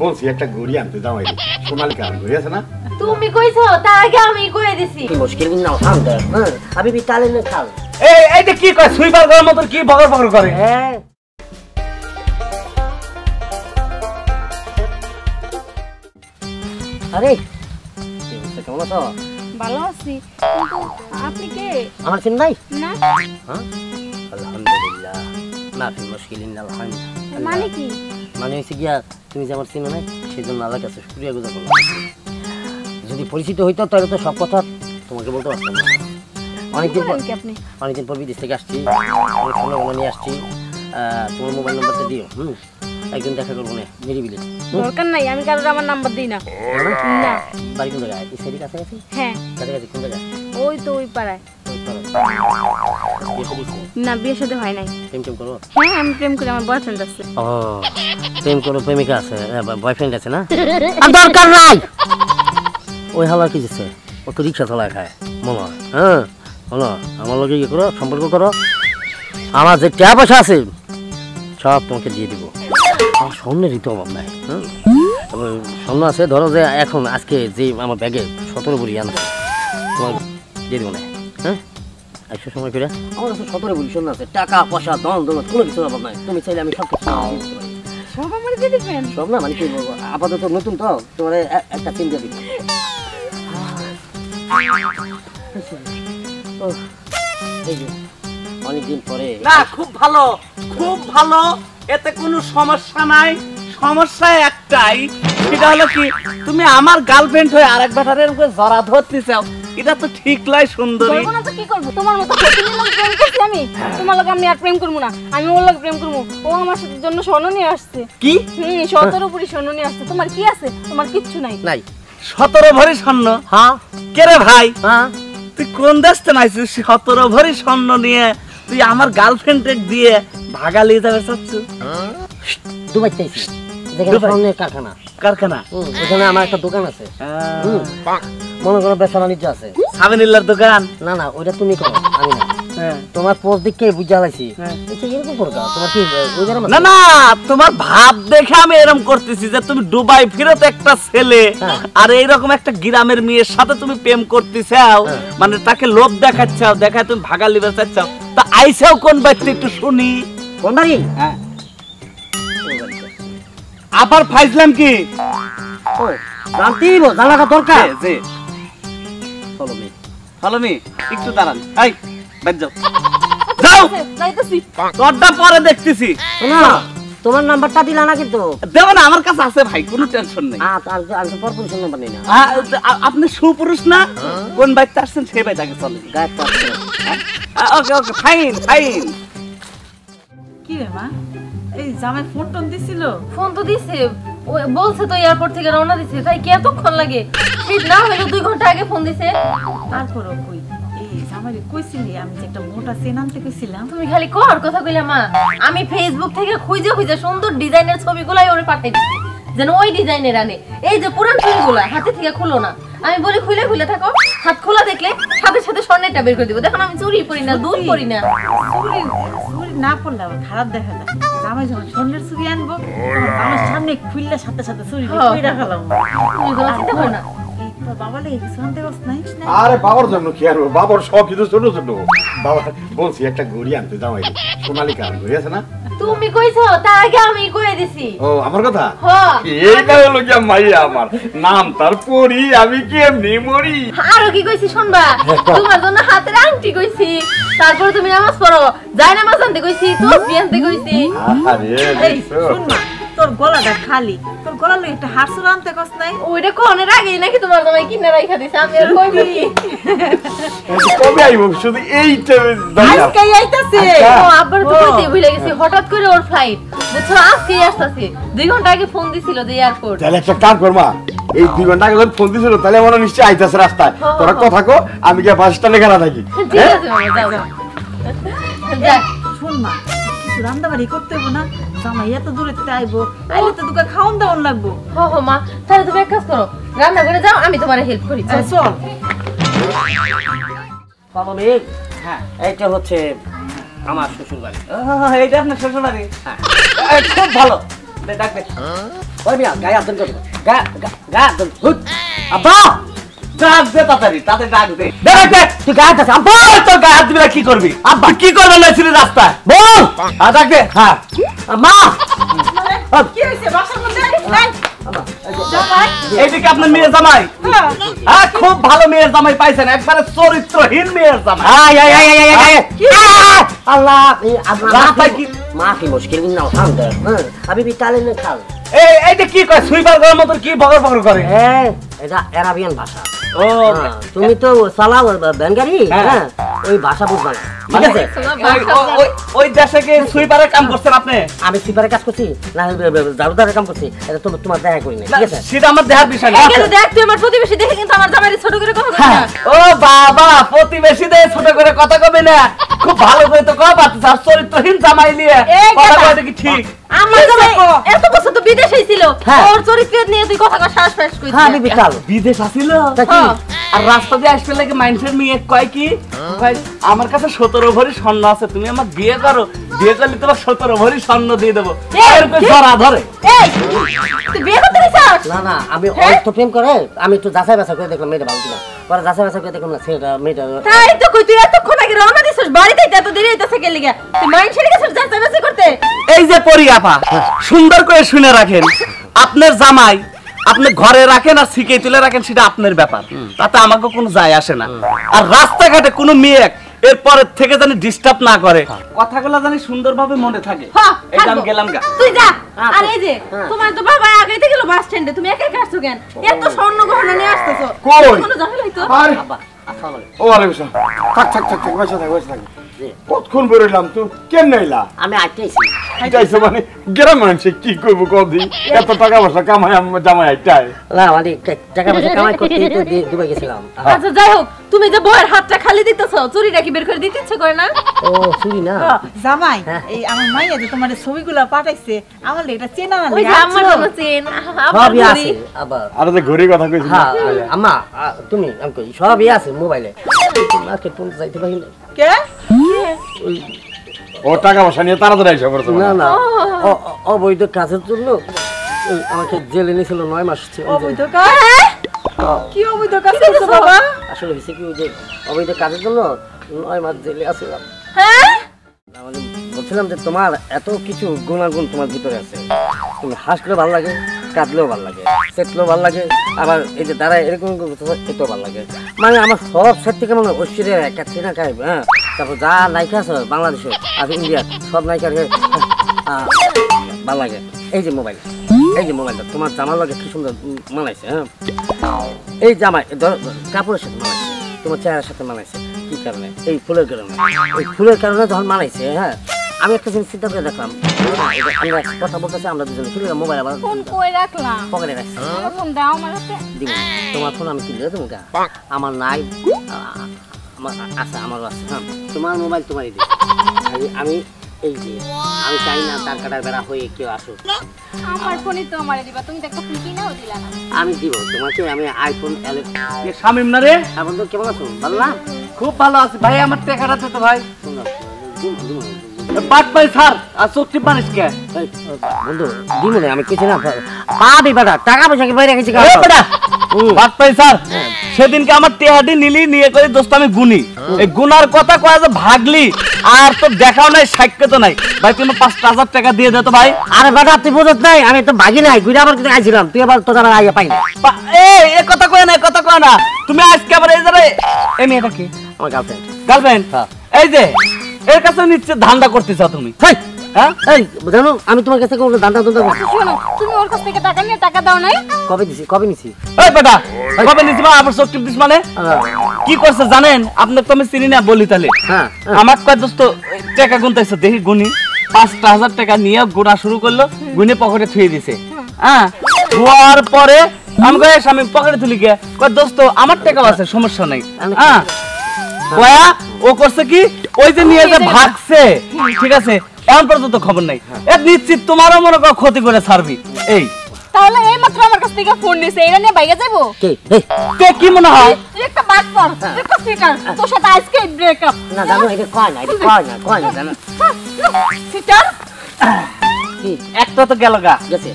বলছি একটা ঘড়ি আনতে যাও, সোনালিকা ঘড়ি আছে না? তুমি কইছো তার আগে আমি কই দিছি। কি মুশকিল না থামতে হাবিবি তালে না খাল। এই যে কি কয় সুইপার করার মত কি বগর বগর করে? হ্যাঁ আরে কেমন আছো? ভালো আছি। আপনি কে? আমার চিন ভাই না। হ্যাঁ আলহামদুলিল্লাহ না ফি মুশকিল না আলহামদুলিল্লাহ। মানে কি? মানে হইছে গিয়া তুমি যে আমার চিনো না সেজন্য আল্লাহর কাছে শুকরিয়া গুজার করলাম। যদি পরিচিত হইতো তাহলে তো সব কথা তোমাকে বলতে পারতাম না। অনেকদিন পর বিদেশ থেকে আসছি, ফোন নিয়ে আসছি। তোমার মোবাইল নাম্বারটা দিও। একদিন দেখা করবো না নিরিবিলি। দরকার নাই, আমি কারোর আমার নাম্বার দিই না। না। বাড়ি কোন জায়গায়? এই সাইডে কাছাকাছি? হ্যাঁ কাছাকাছি। কোন জায়গায়? ওই তো ওই পাড়ায়। না বিয়ের সাথে হয় নাই। প্রেম করো? হ্যাঁ আমি প্রেম করি, আমার বয়ফ্রেন্ড আছে। ও প্রেম করো, প্রেমিকা আছে, বয়ফ্রেন্ড আছে না? আর দরকার নাই। ওই হালার কি দিচ্ছে? ও তো রিক্সা চালায় খায় মনে হয়। হ্যাঁ বলো আমার লোকে ইয়ে করো, সম্পর্ক করো। আমার যে টাকা পয়সা আছে সব তোমাকে দিয়ে দিব। আমার স্বর্ণের ঋতু অভাব নাই। হ্যাঁ স্বর্ণ আছে, ধরো যে এখন আজকে যে আমার ব্যাগে 17 ভরি আনছে তোমার দিয়ে দিব না। হ্যাঁ একশো সময় করে আমার কাছে 17 ভরি স্বর্ণ আছে, টাকা পয়সা দন দৌলত কোনো কিছু অভাব নাই। তুমি চাইলে আমি সব কিছু সব আমার দিয়ে দিবেন? সব না মানে কি বলবো, আপাতত নতুন তো তোমার একটা চিন দিয়ে দিব। অনেকদিন পরে না খুব ভালো, খুব ভালো, এতে কোনো সমস্যা নাই। সমস্যা একটাই, সেটা হলো কি তুমি আমার গার্লফ্রেন্ড হয়ে আরেক ব্যাটারের উপরে জড়া ধরতে চাও, এটা তো ঠিক নয় সুন্দরী। করব না তো কি করব? তোমার মতো প্রতিদিন প্রেম করছি আমি, তোমার লগে আমি আর প্রেম করব না। আমি ওর লগে প্রেম করব। ও আমার সাথে জন্য স্বর্ণ নিয়ে আসছে। কি? 17 ভরি স্বর্ণ নিয়ে আসছে। তোমার কি আছে? তোমার কিচ্ছু নাই। নাই 17 ভরি স্বর্ণ? হ্যাঁ কে রে ভাই? হ্যাঁ তুই কোন দেশ থেকে আইছিস 17 ভরি স্বর্ণ নিয়ে তুই আমার গার্লফ্রেন্ডকে দিয়ে ভাগালিয়ে যাবে চাচ্ছু? দুবাই থেকে যেখানে স্বর্ণের কারখানা। কারখানা? এখানে আমার একটা দোকান আছে, মনে করো ব্যবসা বাণিজ্য আছে। সাবিনিল্লার দোকান? না না ওইটা তুমি করো, আমি না। তোমার পোস্ট দিকে বুঝা লাইছি এরকম করবা। তোমার কি না না তোমার ভাব দেখে আমি এরকম করতেছি যে তুমি দুবাই ফিরত একটা ছেলে আর এইরকম একটা গ্রামের মেয়ের সাথে তুমি প্রেম করতে চাও, মানে তাকে লোভ দেখাচ্ছাও, দেখায় তুমি ভাগা লিবে চাচ্ছাও। তা আইসাও কোন বাড়িতে একটু শুনি? কোন বাড়ি? হ্যাঁ আবার ফাইজলাম কি? ও জানতেই বল, জানাটা দরকার। জি ফলো মি, ফলো মি। একটু দাঁড়ান, এই বাইরে যাও, যাও যাইতেছি। তোরটা পরে দেখতেছি। শোনো তোমার নাম্বারটা দিলা না কিন্তু? দেব না, আমার কাছে আছে ভাই, কোনো টেনশন নেই। আর তো পরপুরুষ নাম্বার নেই না। আপনি সুপুরুষ না? কোন বাড়িতে আসছেন সেই বাড়িতে আগে চলে। গায়ে তো আছে। ওকে ওকে ফাইন ফাইন। কি রে মা, এই জামাই ফোন টোন দিছিল? ফোন তো দিছে, ও বলছে তো এয়ারপোর্ট থেকে রওনা দিছে। তাই কি এতক্ষণ লাগে? ঠিক না হলো 2 ঘন্টা আগে ফোন দিছে। তারপরও কই এই জামাইরে কইছিলি আমি যে একটা মোটা চেন আনতে কইছিলাম? তুমি খালি কর কথা কইলা মা। আমি ফেসবুক থেকে খুঁজে খুঁজে সুন্দর ডিজাইনের ছবিগুলাই ওরে পাঠাই দিছি যেন ওই ডিজাইনের আনে। এই যে পুরান ছবিগুলা হাতে থেকে খুলো না, আমি বলি খুলে খুলে থাকো। হাত খোলা দেখলে সাথে সাথে স্বর্ণেরটা বের করে দিব। দেখুন আমি চুরি পরি না, দুধ পরি না। চুরি না পড়লে আবার খারাপ দেখা যায়। জামাই যখন স্বর্ণের চুরি আনবো তখন জামাই সামনে খুললে সাথে সাথে চুরি কইরা ফেলাম। তুমি কোনো চিন্তা করো না। এই তো বাবা লাগে কিছু আনতে গেছ নাই? আরে বাবার জন্য কি আর বাবার সব কিছু ছোট ছোট। বাবা বলছি একটা ঘড়ি আনতে যাও, সোনালিকা ঘড়ি আছে না? তুমি কইছো তার আগে আমি কই দিছি। ও আমার কথা? হ্যাঁ এইটা হলো কি মাইয়া আমার নাম তার পরি, আমি কি এমনি মরি? আরো কি কইছি শুনবা? তোমার জন্য হাতের আংটি কইছি, তারপর তুমি নামাজ পড়ো, যাই নামাজ আনতে কইছি, তাসবিহ আনতে কইছি। আরে এই শুন মা, তোর গলাটা খালি, তোর গলা লই একটা হারসুর আনতে কস নাই? ওইটা কোনের আগে নাকি তোমার জামাই কিনে রাইখা দিছে? আমি আর কইবি কি? কবে আইব? শুধু এইটা আজকেই আইতাছে। ও আবার তো কইতে ভুলে গেছি, হঠাৎ করে ওর ফ্লাইট, বুঝছো আজকেই আসতাছে। 2 ঘন্টা আগে ফোন দিছিল যে এয়ারপোর্ট। তাহলে একটা কাম কর মা, এই 2 ঘন্টা আগে যখন ফোন দিছিল তাহলে মনে নিশ্চয়ই আইতাছে রাস্তায়। তোরা কথা কো, আমি গিয়ে বাস স্ট্যান্ডে খাড়া থাকি। ঠিক আছে মামা, যাও যাও। যা শুন মা, কিছু রান্না বাড়ি করতে হইব না? জামাই এত দূরে আইবো, আইলে তো দুকা খাওন দাওন লাগবো। হো হো মা, তাহলে তুমি এক কাজ করো, রান্না করে যাও, আমি তোমারে হেল্প করি। চল। পালমিক, হ্যাঁ এইটা হচ্ছে আমার শ্বশুর বাড়ি। এইটা আপনার শ্বশুর বাড়ি? খুব ভালো, ডাকবে। ওই মিয়া গায়ে হাত দেন, গায়ে হাত দেন। আব্বা ডাক দে তাড়াতাড়ি, তাড়াতাড়ি ডাক দে। তুই গায়ে হাত দিস, আব্বা তোর গায়ে হাত দিবি না কি করবি? আব্বা কি করবে না ছিল রাস্তায়? বল। ডাক দে। হ্যাঁ মা কি হইছে বাসার মধ্যে? নাই জামাই এইদিকে আপনার মেয়ের জামাই। হ্যাঁ খুব ভালো মেয়ের জামাই পাইছেন, একবারে চরিত্রহীন মেয়ের জামাই। আল্লাহ রাস্তায় কি মাফি মুশকিল না হামদ আমি বিতালে না খাল এইটা কি কয় সুইপার করার মতো কি বগর বগর করে? এটা আরাবিয়ান ভাষা। ও তুমি তো চালাও বেঙ্গালি, হ্যাঁ ওই ভাষা বুঝবা না, ঠিক আছে? ওই দেশে কি সুইপারের কাম করছেন আপনি? আমি সুইপারের কাজ করছি না জারুদারের কাম করছি, এটা তো তোমার দেখা করি না, ঠিক আছে? সেটা আমার দেখার বিষয় না। এখানে দেখ তুই আমার প্রতিবেশী দেখে কিন্তু আমার জামাইরে ছোট করে কথা বলছিস না। ও বাবা, প্রতিবেশীদের ছোট করে কথা কবে না, খুব ভালো করে তো কবা পারতেছ। আর চরিত্রহীন জামাই নিয়ে কথা কয় কি ঠিক? আমার জামাই এত বছর তো বিদেশেই ছিল, হ্যাঁ। ওর চরিত্র নিয়ে তুই কথা কয় শ্বাস ফেস কইছিস। হ্যাঁ আমি বিকাল বিদেশ আসিল হ্যাঁ। আর রাস্তা দিয়ে আসবে লাগে মানুষের মেয়ে কয় কি কয়, আমার কাছে 17 ভরি স্বর্ণ আছে, তুমি আমার বিয়ে করো, বিয়ে করলে তোমার 17 ভরি স্বর্ণ দিয়ে দেবো। এরকম জড়া ধরে। এই তুই বিয়ে করতে দিছস? না না আমি অল্প প্রেম করে আমি একটু যাচাই বাছাই করে দেখলাম মেয়েটা ভালো কিনা, পরে যাচাই বাছাই করে দেখলাম না ছেলেটা মেয়েটা। তাই তো কই তুই এতক্ষণ আগে রওনা দিছস বাড়িতে, এত দেরি হইতাছে কে লিগা? তুই মাইন্ড ছেড়ে গেছস যাচাই বাছাই করতে? এই যে পরি আপা, সুন্দর করে শুনে রাখেন, আপনার জামাই আপনি ঘরে রাখেন আর শিখে তুলে রাখেন সেটা আপনার ব্যাপার, তাতে আমাকে কোনো যায় আসে না। আর রাস্তাঘাটে কোনো মেয়ে এরপরের থেকে জানি ডিস্টার্ব না করে, কথাগুলো জানি সুন্দরভাবে মনে থাকে। হ্যাঁ, এই যে আমি থাকবো। গেলাম গা। তুই যা। হ্যাঁ, আর এই যে হ্যাঁ। তোমার তো বাবা আগাইতে গেল বাস স্ট্যান্ডে, তুমি একা একা আসছো কেন? এত স্বর্ণ গহনা নিয়ে আসতেছো, কই? কোনো ঝামেলা হইতো? আরে আব্বা আসসালামু আলাইকুম। ও আরে বসা থাক থাক থাক থাক বসে থাক বসে থাক। জি। কতক্ষণ বেরোলাম তো কেন নাইলা? আমি আইতেছি। যাইছো মানে গ্রাম মানুষে কি করবো কদি এত টাকা পয়সা কামাই আমার জামাই আইটাই। না মানে টাকা পয়সা কামাই করতে তো দুবাই গেছিলাম। আচ্ছা যাই হোক, তুমি যে বউয়ের হাতটা খালি দিতেছো, চুরিটা কি বের করে দিতে ইচ্ছে করে না? ও চুরি না, জামাই হ্যাঁ। এই আমার মাইয়া যে তোমার ছবিগুলো পাঠাইছে আমার এটা চেনা না ওই যে আমার জন্য চেন, আমার সবই ঘড়ি। আছে আবার। আর যে ঘড়ির কথা কইছি হ্যাঁ আম্মা তুমি আমি কই সবই আছে মোবাইলে, মার্কেট পর্যন্ত যাইতে পারি না। কে ও টাকা পয়সা নিয়ে তাড়াতাড়ি আইসা পড়তো। না না অবৈধ কাজের জন্য আমাকে জেলে নিয়েছিল 9 মাস। অবৈধ কাজ? কি অবৈধ কাজ করছো বাবা? আসলে হয়েছে কি ওই যে অবৈধ কাজের জন্য 9 মাস জেলে আছিলাম। হ্যাঁ? মানে বলছিলাম যে তোমার এত কিছু গুণাগুণ তোমার ভিতরে আছে, তুমি হাসলেও ভালো লাগে, কাঁদলেও ভালো লাগে, চেতলেও ভালো লাগে, আবার এই যে দাঁড়ায় এরকম এতেও ভালো লাগে। মানে আমার সব সেট থেকে মনে হয় ঐশ্বরিয়া ক্যাটরিনা কাইফ, হ্যাঁ, তারপর যা নায়িকা আছে বাংলাদেশে আর ইন্ডিয়ার সব নায়িকার ভালো লাগে। এই যে মোবাইল, এই যে মোবাইলটা তোমার জামার লাগে কি সুন্দর মানাইছে, হ্যাঁ, এই জামাই কাপড়ের সাথে মানাইছে, তোমার চেহারার সাথে মানাইছে। কি কারণে? এই ফুলের কারণে। এই ফুলের কারণে যখন মানাইছে, হ্যাঁ, আমি একটা জিনিস চিন্তা করে দেখলাম, আমরা কথা বলতেছি আমরা দুজনে, কিন্তু মোবাইল আবার ফোন কই রাখলাম? পকেটে রাখছি। ফোন দাও আমার হাতে। দিব না। তোমার ফোন আমি কিনলে তুমি গা আমার নাই, আমার আছে, আমারও আছে, হ্যাঁ, তোমার মোবাইল তোমারই দিই। আমি এই যে আমি চাই না তার কাটার বেড়া হয়ে কেউ আসুক, আমার ফোনই তো আমারে দিবা, তুমি তো একটা ফোন কিনেও দিলা না। আমি দিব তোমাকে। আমি আইফোন 11। এ শামিম না রে? হ্যাঁ বন্ধু কেমন আছো? ভালো না? খুব ভালো আছি ভাই, আমার টাকাটা তো ভাই সুন্দর। বাট পাই স্যার আর চোখটি মানুষ কে এই, বন্ধু দিব না, আমি কিছু না পাবি বেটা, টাকা পয়সা কি বাইরে রেখেছি বাট পাই স্যার। সেদিনকে আমার টেহাটি নিলি নিয়ে করে দোস্ত আমি গুনি, এই গুনার কথা কয় যে ভাগলি আর তো দেখাও নাই, সাক্ষ্য তো নাই ভাই, তুমি 5,000 টাকা দিয়ে দে তো ভাই। আরে বেটা তুই বুঝত নাই, আমি তো ভাগি নাই, ঘুরে আবার কিন্তু আইছিলাম, তুই আবার তোর আইয়া পাই না। এ কথা কয় না, এ কথা কয় না, তুমি আজকে আবার এই যে এই মেয়েটা কি আমার গার্লফ্রেন্ড। গার্লফ্রেন্ড? হ্যাঁ। এই যে এর কাছে নিচ্ছে ধান্দা করতেছ তুমি, হ্যাঁ? এই জানো আমি তোমার কাছে কোনো দান্দা দান্দা করছি? শোনো, তুমি ওর কাছ থেকে টাকা নিয়ে টাকা দাও নাই? কবে দিছি, কবে নিছি? এই বেটা কবে নিছি মা আবার চোখ টিপতিস মানে? কি করছে জানেন? আপনাকে তো আমি চিনি না, বলি তাহলে। হ্যাঁ আমার কয় দোস্ত টাকা গুনতেছে, দেখি গুনি 5,000 টাকা নিয়ে গোনা শুরু করলো, গুনে পকেটে থুয়ে দিছে। হ্যাঁ, ধোয়ার পরে আমি কই আমি পকেটে তুলি কে, কয় দোস্ত আমার টাকা আছে, সমস্যা নাই। হ্যাঁ, কয়া ও করছে কি, ওই যে নিয়ে যে ভাগছে, ঠিক আছে, এখন পর্যন্ত খবর নাই। এ নিশ্চিত তোমারও মনে কর ক্ষতি করে ছাড়বি। এই তাহলে এই মাত্র আমার কাছ থেকে ফোন নিছে এটা নিয়ে বাইরে যাবো কে এই তে কি মনে হয় তুই একটা বাটপার একটা সিটার তোর সাথে আজকে ব্রেকআপ না জানো এটা কয় না জানো সিটার কি একটা তো গেল গা গেছে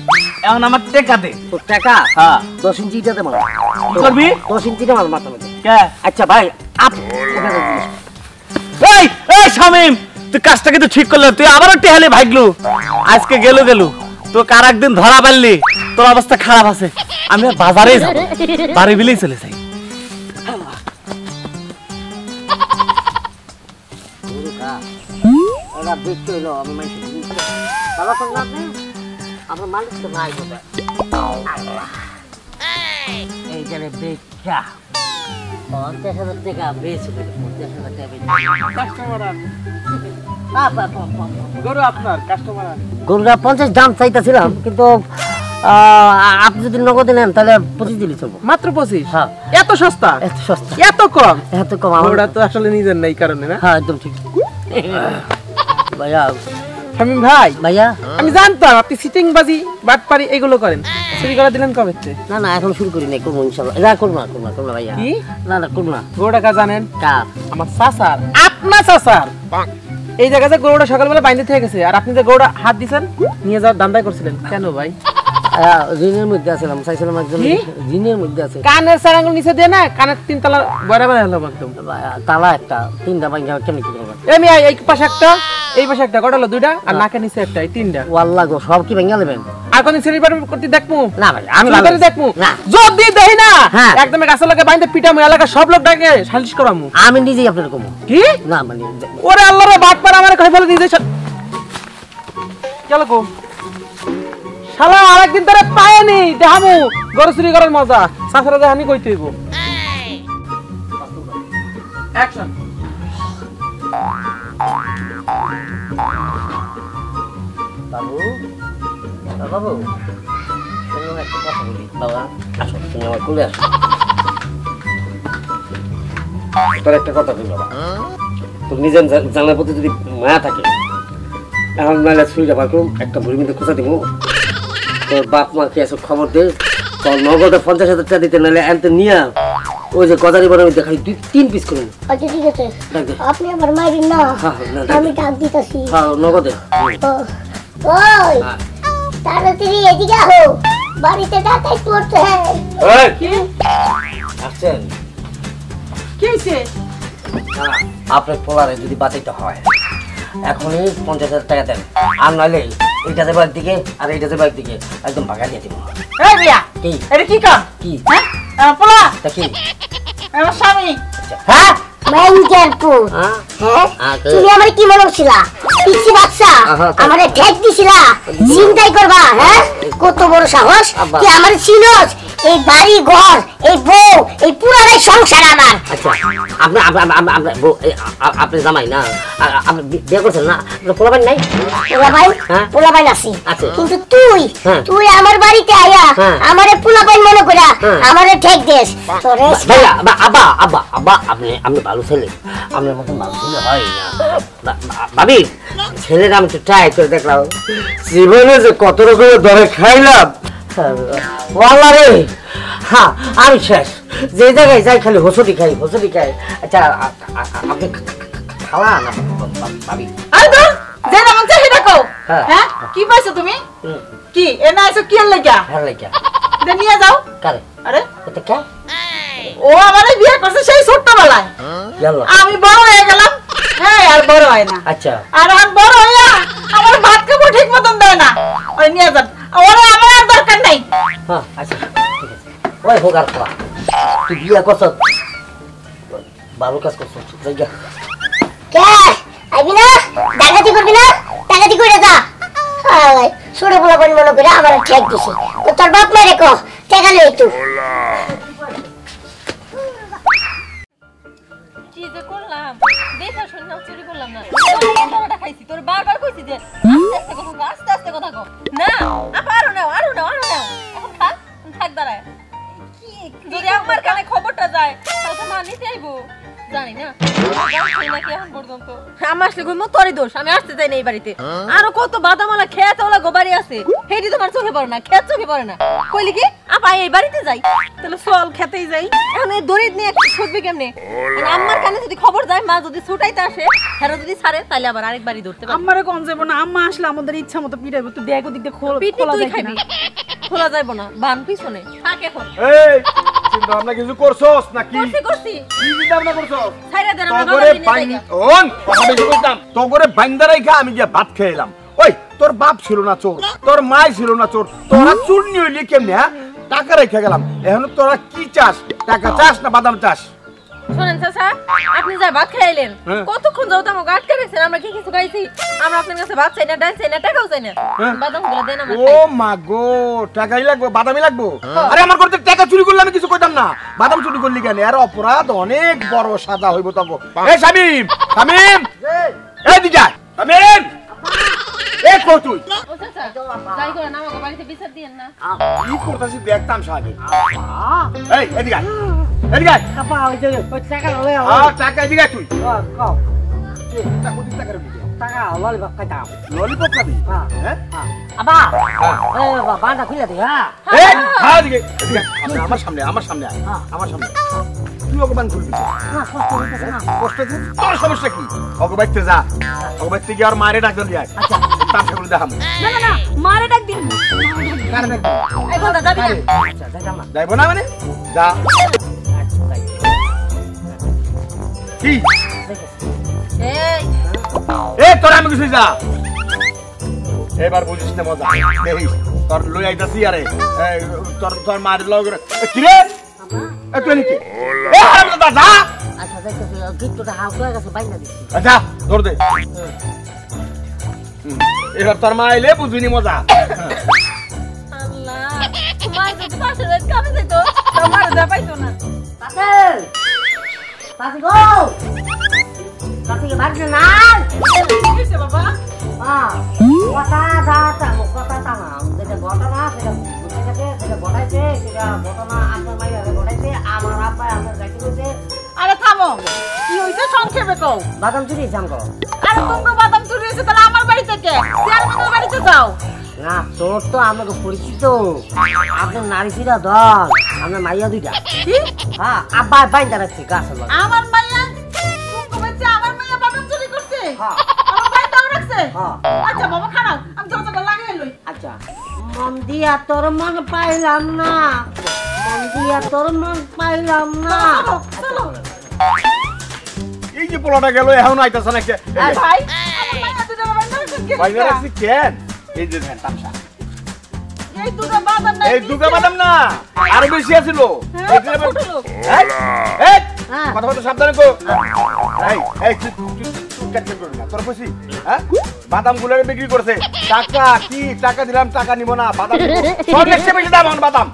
এখন আমার টেকা দে তোর টাকা হ্যাঁ 10 ইঞ্চিটাতে মার কি করবি 10 ইঞ্চিটা মার মাথা মধ্যে কে আচ্ছা ভাই আপ এই এই শামিম তুই কাজটা কিন্তু ঠিক করলি তুই আবারও টেহালে ভাগলু আজকে গেলু তো কার একদিন ধরা পারলি তোর অবস্থা খারাপ আছে আমি আর বাজারেই যাব বাড়ি বিলেই চলে যাই ওরা দেখতে হলো আমি মাইছি বাবা কোন না আমার মালিক তো নাই বলে এই জানে বেচা 50,000 টাকা বেচ 50,000 টাকা বেচ কাস্টমার গরু আপনার কাস্টমার গরুটা 50 দাম চাইতেছিলাম কিন্তু আপনি যদি নগদে নেন তাহলে 25 দিলে চলবো মাত্র 25 হ্যাঁ এত সস্তা এত সস্তা এত কম এত কম আমার ওটা তো আসলে নিজের নাই কারণে না হ্যাঁ একদম ঠিক ভাইয়া শামিম ভাই ভাইয়া আমি জানতাম আপনি সিটিং বাজি বাটপারি এগুলো করেন চুরি করে দিলেন কবে থেকে? না না এখন শুরু করি নাই করবো ইনশাআল্লাহ না করবো না ভাইয়া কি না করবো না গরুটা কা জানেন কার আমার চাচার আপনার চাচার এই জায়গাতে গরুটা সকালবেলা বাইন্দে থেকে গেছে আর আপনি যে গরুটা হাত দিছেন নিয়ে যাওয়ার দান্দাই করছিলেন কেন ভাই ঋণের মধ্যে আছিলাম চাইছিলাম একজন কি? ঋণের মধ্যে আছে কানের সারাঙ্গুল নিচে দিয়ে না কানের 3 তলা বরাবর হলো একদম তালা একটা 3টা ভাঙা কেমন কি করবো আমি এই পাশে একটা এই পাশে একটা কটা হলো 2টা আর নাকের নিচে একটা এই 3টা ওয়াল্লাহ গো সব কি ভেঙে নেবেন আর কোন সেলিব্রেট করতে দেখমু না ভাই আমি চুরি করে দেখমু না যদি দেই না হ্যাঁ। একদম গাছের লগে বাইন্দে পিটামু এলাকা সব লোক ডাকে সালিশ করামু আমি নিজেই আপনার কমো কি না মানে ওরে আল্লাহর বাটপার আমারে কই ফেলে দিয়েছে চলো গো শালা আরেকদিন ধরে পায়নি দেখামু গরু চুরি করার মজা সাফরা দেখানি কইতে হইব অ্যাকশন বাবু বাবু তুমি একটা কথা বলি বাবা আসো তুমি আমার কোলে আসো তোর একটা কথা বলি বাবা তোর নিজের জানার প্রতি যদি মায়া থাকে এখন নাহলে সুইটা বার করুন একটা বুড়ি মধ্যে খোঁচা দিব তোর বাপ মাকে এসব খবর দে তোর নগদে 50,000 টাকা দিতে নাহলে এনতে নিয়ে ওই যে গজারি বড় আমি দেখাই 2-3 পিস করুন আচ্ছা ঠিক আছে ডাক দে আপনি আমার মাইরেন না হ্যাঁ না আমি ডাক দিতেছি হ্যাঁ নগদে ওই তাড়াতাড়ি এদিকে আহো বাড়িতে ডাকাই পড়তে আসছেন কি হইছে আপনার পোলারে যদি বাঁচাইতে হয় এখনই 50,000 টাকা দেন আর নইলে এইটা দেবার দিকে আর এইটা দেবার দিকে একদম ভাগা দিয়ে দিব এই বিয়া কি এটা কি কাম কি হ্যাঁ পোলা তা কি আমার স্বামী হ্যাঁ ম্যানেজার পু হ্যাঁ হ্যাঁ আগে। তুমি আমার কি মনে হচ্ছিলা পিচ্ছি বাচ্চা আহা, তো- আমারে ঠেক দিছিলা চিন্তাই করবা হ্যাঁ কত বড় সাহস আব্বা। কি আমার চিনস এই বাড়ি ঘর এই বউ এই পুরাটাই সংসার আমার আচ্ছা আপনি জামাই না আপনি বিয়ে করছেন না আপনার পোলাবেন নাই পোলাপাইন হ্যাঁ? পোলাপাইন আছি আছে। কিন্তু তুই হ্যাঁ। তুই আমার বাড়িতে আয়া হ্যাঁ। আমারে পোলাপাইন মনে কইরা হ্যাঁ। আমারে ঠেক দেস তোরে ভাইয়া আব্বা আপনি ভালো ছেলে আপনার মতন ভালো ছেলে হয় না ভাবি ছেলেরা আমি তো ট্রাই করে দেখলাম জীবনে যে কত রকমের দরে খাইলাম ওয়াল্লাহ রে হ্যাঁ আমি শেষ যে জায়গায় যাই খালি হোসটি খাই আচ্ছা আপনি খাওয়া না ভাবি আরে তো যেন মন চাই দেখো হ্যাঁ। হ্যাঁ কি পাইছো তুমি কি এনা আইছো কি লাগা ভালো লাগে দে নিয়ে যাও কারে আরে এটা কে ও আমারে বিয়ে করছে সেই ছোট্টবেলায় জানলো আমি বড় হয়ে গেলাম হ্যাঁ আর বড় হয় না আচ্ছা আর আমি বড় হইয়া আমার ভাত খাবো ঠিক মতন দেয় না ওই নিয়ে যান ওরে আমার আর দরকার নাই হ্যাঁ আচ্ছা ঠিক আছে ওই হোক আর খাওয়া তুই বিয়া করছ ভালো কাজ করছ জায়গা কে আইবি না ডাকাতি করবি না ডাকাতি কইরা যা হাই ছোট পোলাপাইন মনে কইরা আমারে ঠেক দিছে তো তোর বাপ মারে কো টাকা লই তুই কি যে করলাম দেখা শুনলাম চুরি করলাম না তোরটা খাইছি তোর বারবার কইছি যে আস্তে আস্তে কথা কও না আরো নাও এখন থাক দাঁড়ায় কি যদি আমার কানে খবরটা যায় তাহলে তো মা নিতে আইবো জানি না নাকি এখন পর্যন্ত আম্মা আসলে কইমু তোরই দোষ, আমি আসতে চাই না এই বাড়িতে। আরো কত বাদামালা খেত ওলা গোবারি আছে, হেডি তোমার চোখে পড়ে না, খেত চোখে পড়ে না। কইলি কি আপা এই বাড়িতে যাই, তাহলে চল খেতেই যাই। এখন এই দরিদ নিয়ে ছুটবে কেমনে? আম্মার কানে যদি খবর যায়, মা যদি ছুটাইতে আসে, হেরো যদি ছাড়ে, তাহলে আবার আরেক বাড়ি ধরতে পারবে। আমারে কোন যাবো না, আম্মা আসলে আমাদের ইচ্ছা মতো পিটাইবো। তুই দেখ ওদিক দিয়ে খোলা যায় কিনা। খোলা যাইবো না, বান পিছনে থাক এখন। এই চিন্তা ভাবনা কিছু করছস নাকি? করছি কি চিন্তা ভাবনা করছস? ছাইরা দেন আমরা তোরে কথা বেশি কইতাম, তোরে বাইন্দা রাইখা আমি গিয়া ভাত খেলাম। ওই তোর বাপ ছিল না চোর, তোর মা ছিল না চোর, তোরা চুরনি হইলি কেমনে? হ্যাঁ, টাকা রেখে গেলাম। এখন তোরা কি চাস? টাকা চাস না বাদাম চাস? শুনেন চাচা, আপনি যা ভাত খাইলেন, কতক্ষণ যাও আমাকে আটকে রেখেছেন? আমরা কি কিছু খাইছি? আমরা আপনার কাছে ভাত চাই না, ডাল চাই না, টাকাও চাই না, বাদাম গুলো দেন আমার। ও মা গো, টাকাই লাগবে, বাদামই লাগবে? আরে আমার করতে টাকা চুরি করলে আমি কিছু কইতাম না, বাদাম চুরি করলি কেন? আর অপরাধ অনেক বড়, সাজা হইব তবে। এই শামিম, শামিম, এই দিজা শামিম, এই কই তুই? ও চাচা, যাই করে না আমাকে বাড়িতে বিচার দিয়েন না। কি করতাছিস দেখতাম সাজে। এই এদিকে আয়, এদিকে আয়। আপা ওই যে ওই টাকা লয়ে টাকা এদিকে আয় তুই। কও টাকা কোটি টাকা রাখবি? টাকা ললিপপ খাইতাম। ললিপপ খাবি? হ্যাঁ। আবা এ বাবাটা খুলে দে। হ্যাঁ এই এদিকে এদিকে আমার সামনে, আমার সামনে আয়, আমার সামনে। তুই ওকে বান খুলবি না, কষ্ট হচ্ছে? তোর সমস্যা কি? ওকে বাইতে যা, ওকে বাইতে গিয়ে আর মারে ডাক দিয়ে আয়। আচ্ছা তামসা করে দেখাম। না না না, মারে ডাক দিন। কারে ডাক? এই বলদা যাবি না? আচ্ছা যাইতাম না। যাইবো না মানে? যা। কি? এই তোরা আমি কিছু যা, এবার বুঝিস না মজা। দেখিস তোর লই আইতাছি। আরে তোর মারে লগ কি রে? তুই নাকি যা। আচ্ছা যাইতেছি, গিফটটা হাফ হয়ে গেছে, বাইনা দিচ্ছি। আচ্ছা ধর দে। এবার তোর মা আইলে বুঝবিনি মজা। আল্লাহ, মা যদি পাশে রাত কামে যাইতো, তোমার যা পাইতো না। পাগল পাগল গো কাছে বাড়ি না। কিসে বাবা? কথা দাতা কথা তানা যেটা ঘটনা সেটা বুঝতে গেছে, সেটা ঘটাইছে, সেটা ঘটনা আপনার মাইয়ারে ঘটাইছে, আমার আব্বা আপনার গাড়ি হয়েছে। আরে থামো, কি হইছে সংক্ষেপে কও। বাদাম চুরি জানবো। আরে তোমরা বাদাম চুরি হয়েছে, তাহলে আমার বাড়ি থেকে চেয়ারম্যানের বাড়িতে যাও। না তোর তো আমাকে পরিচিত, আপনার নারী ফিরা দল, আপনার মাইয়া দুইটা। কি? হ্যাঁ আব্বা বাইন্দা রাখছি গাছের লগে। আমার মাইয়া তুমি বলছো আমার মাইয়া বাদাম চুরি করছে? হ্যাঁ। আমার ভাই দাও রাখছে? হ্যাঁ। আচ্ছা বাবা খারাপ, আমি দরজাটা লাগাই লই। আচ্ছা মন দিয়া তোর মন পাইলাম না, মন দিয়া তোর মন পাইলাম না। চলো। এই যে পোলাটা গেল এখন আইতাছে না কে? আরে ভাই, আমার মাইয়া দুটো বাদাম রাখছে কে? বাইরে রাখছি কেন? এই যে ধ্যান তামসা, এই দুটো বাদাম না। এই দুগা বাদাম না আরো বেশি আছিল। হ্যাঁ, ছোট লোক। কথা বলতে সাবধানে কো। এই এই ক্যান্সেল করবি না, তোর কইছি। হ্যাঁ, বাদাম গুলো বিক্রি করছে। টাকা কি? টাকা দিলাম, টাকা নিব না। বাদাম সব দেখতে বেশি দাম এখন বাদাম।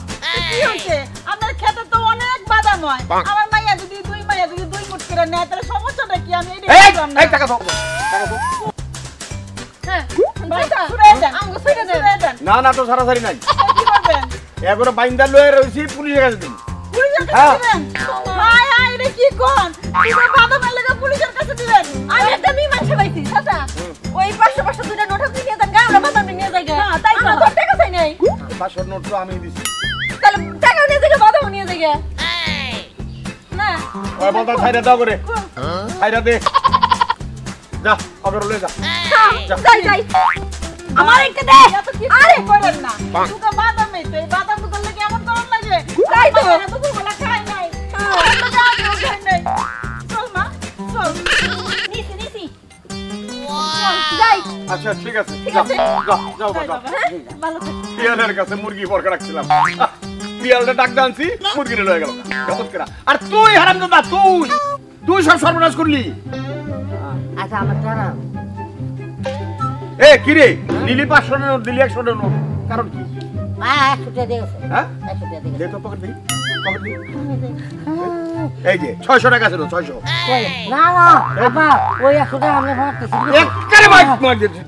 কি হইছে? আমার খেতে তো অনেক বাদাম হয়। আমার মাইয়া যদি দুই মুঠ করে নেয়, তাহলে সমস্যাটা কি? আমি এই এটা বুঝলাম না। এই টাকা দাও, টাকা দাও। হ্যাঁ, বাবা, ছুড়ে দেন। আমাকে ছুড়ে দেন। ছুড়ে দেন। না না, তো সারাসারি নাই। কি করবেন? এগুলো বাইন্দা লয়ে রইছি, পুলিশের কাছে দিন। পুলিশের হ্যাঁ। কাছে দিবেন? হায় হায়, এটা কি কোন? দুটো বাদামের লেগে পুলিশের কাছে দিবেন? আমি একটা মীমাংসা পাইছি চাচা, ওই 500 দুইটা নোট আপনি নিয়ে যান, আমরা বাদাম নিয়ে যাই। হ্যাঁ, তাই তো। আমরা তো টাকা চাই নাই, 500 নোট তো আমি দিছি। তাহলে টাকা নিয়ে যাই, বাদাম নিয়ে যাই। না ওই বলতা ছাইরা দাও করে, ছাইরা দে। যা, অগর লয়ে যা। যাই যাই, আমার একটা দে। এত কি করেন না? দুটো বাদামই তো, এই বাদাম দুটোর লেগে এমন করন লাগে? তাই তো। আমার দুপুরবেলা খাই নাই। আমার তো আজও খাই নাই। চল মা, চল। নিছি নিছি, যাই। আচ্ছা ঠিক আছে, ঠিক যাও আছে। যাও যাও যাই যাও। বাবা। হ্যাঁ, ভালো থাক। পিয়ালের কাছে মুরগি বরকা রাখছিলাম, পিয়ালটা ডাক দানছি, মুরগিটা লয়ে গেল। গপত করা। আর তুই হারামজাদা, তুই সব সর্বনাশ করলি। আচ্ছা আমার টাকা এ কি রে, নিলি 500 নোট, দিলি 100 নোট, কারণ কি? 100 টাকা দিয়ে গেছে। হ্যাঁ, 100 টাকা দিয়ে দে গেছে। তো পকেট দিই, পকেট দিই। এই যে 600 টাকা ছিল, 600। না না আব্বা ওই 100 টাকা আমরা ভাবতেছি। একবারে মার দিয়েছি।